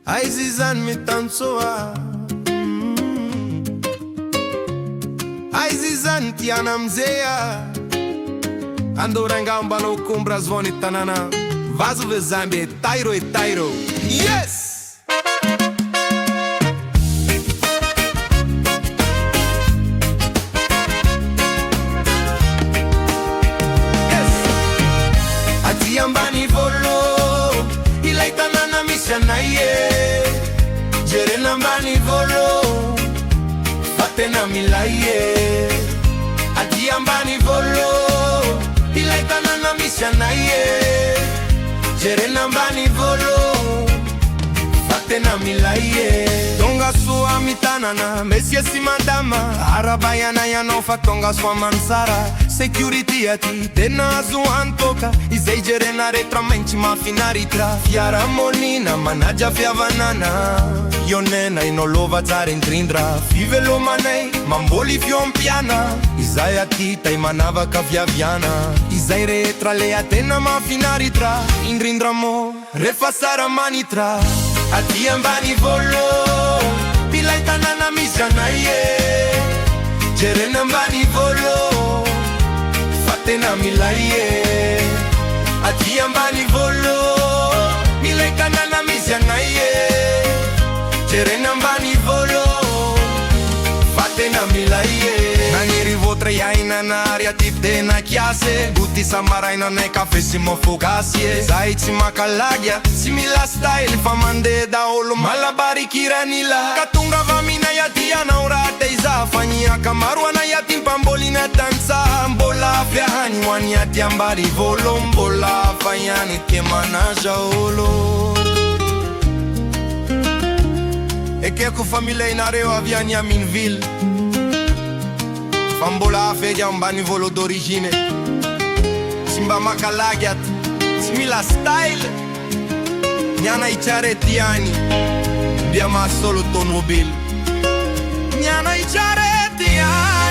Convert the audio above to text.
Izahay Mitantsoa Izahay Tiana MG Andorenga mbano kumbra zvoni tanana Vazo vezambe tairo e tairo. Yes! Ambanivolo ilay tanana misy anay jerena Ambanivolo fa tena milay aty Ambanivolo ilay tanana misy anay jerena Ambanivolo fa tena milay tonga soa mitanana mesy si mandama arabayana ianao fa tonga soa mansara security aty tena azo antoka izay jerena rehetra maintsy mahafinaritra fiarahamonina manaja fihavanana ionena inolova tsara indrindra fivelomanay mamboly fiompiana izay aty tay manavaka viaviana izay rehetra le atena mahafinaritra indrindra mo rehefa sara manitra aty Ambanivolo ilay tanana misy anay jerena Ambanivolo fa tena milay aty Ambanivolo ilay tanana misy anay jerena Ambanivolo fa tena milay naniry votre iainanary aty tena kiase goty samarainanay kafe sy mofo Gasy zahay tsy makalagya tsy mila style fa mandeha daholo malabarikiranila ka tonga vaminay aty anao raha teiza faniraka maro anay aty mpambolina tansa mbola fiahany ho any aty Ambanivolo mbola hafa ihany ke manaja olo ekeko familya inareo avy any amin'ville fa mbola hafa edy Ambanivolo d'origine tsy mba makalagy aty tsy mila style niana itsarety any mbia mahasolo tomobily niana itsarety any